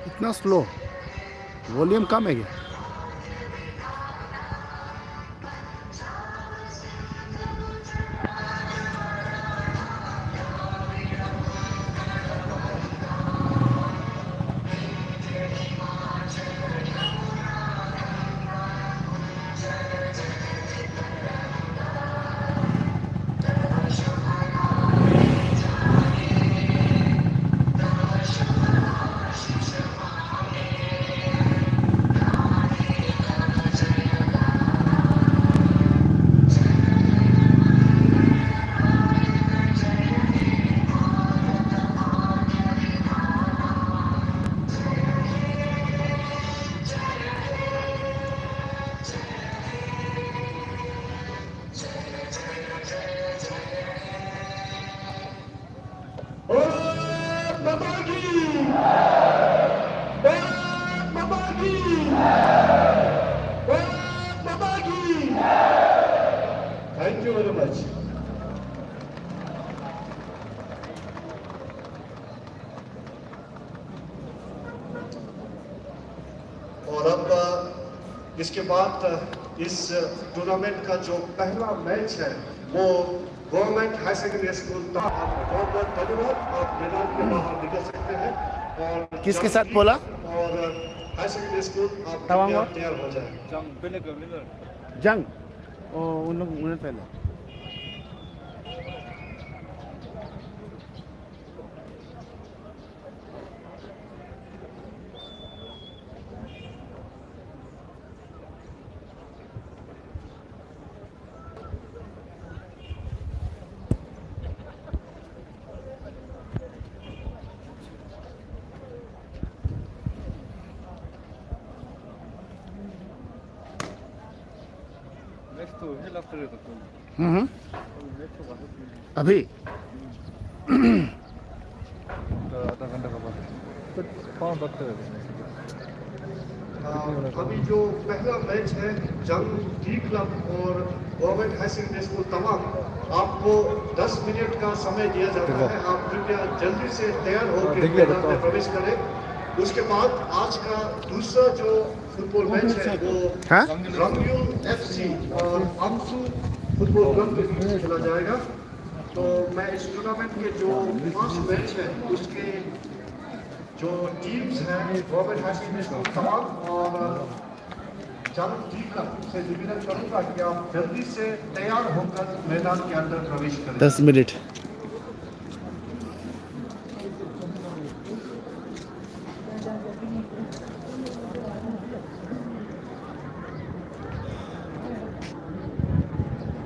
इतना slow, volume कम है क्या? Thank you very much. और अब इसके बाद इस टूर्नामेंट का जो पहला मैच है वो गवर्नमेंट हाई सेकेंडरी स्कूल बहुत बहुत धन्यवाद। आप मैदान के बाहर निकल सकते हैं और किसके साथ बोला? और हाई सेकेंडरी स्कूल आप तवांग तैयार हो जाए। जंग उन लोग उन्हें पहले अभी अभी जो पहला मैच है जंग टी क्लब और government high secondary school Tawang, आपको 10 मिनट का समय दिया जाता है। आप कृपया जल्दी से तैयार होकर मैदान में प्रवेश करें। उसके बाद आज का दूसरा जो फुटबॉल मैच है वो रंगयूल एफसी और आमसू फुटबॉल क्लब के बीच खेला जाएगा। तो मैं इस टूर्नामेंट के जो 5 मैच है उसके जो टीम्स हैं government high secondary school Tawang और जंग टी क्लब से निवेदन करूंगा कि आप जल्दी से तैयार होकर मैदान के अंदर प्रवेश करें। 10 मिनट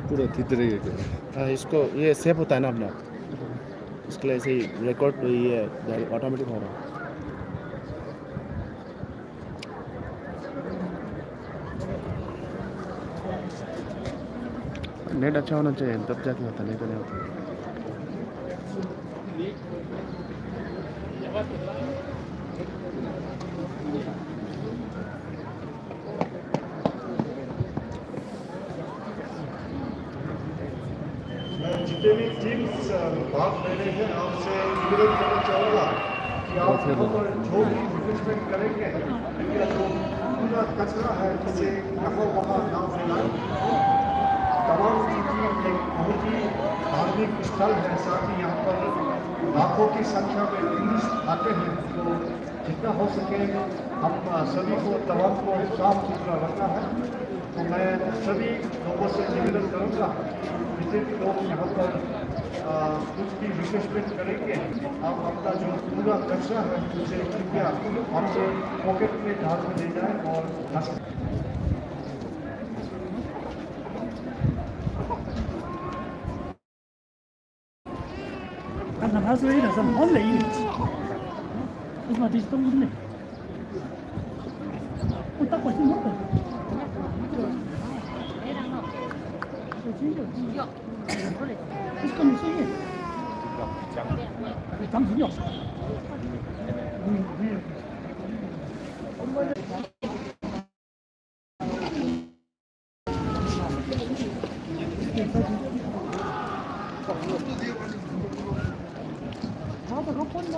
पूरा तितरी है। इसको ये सेव होता है ना अपना, इसके लिए ऐसे ही रिकॉर्ड ये ऑटोमेटिक हो रहा है। नेट अच्छा होना चाहिए तब जाके होता, नहीं तो नहीं होता। जितने भी टीम्स भाग ले रहे हैं आपसे निवेदन करना चाहूँगा कि आप यहाँ पर जो भी इन्वेस्टमेंट करेंगे इनका जो पूरा कचरा है जिसे यहाँ वहाँ ना फैलाएं। तमाम चीज़ें एक बहुत ही धार्मिक स्थल है, साथ ही यहाँ पर लाखों की संख्या में टूरिस्ट आते हैं। तो जितना हो सके हम सभी को तवांग को साफ सुथरा रखना है। तो मैं सभी लोगों से निवेदन करूँगा जितने भी लोग यहाँ पर कुछ भी रिफ्रेशमेंट करेंगे, आप अपना जो पूरा कचरा है उसे कृपया हमसे पॉकेट में डाल के ले जाएं और看他是有点什么雷的，为什么这是东西呢？我打过去弄的。这是跟谁的？张朋友。他这个混乱。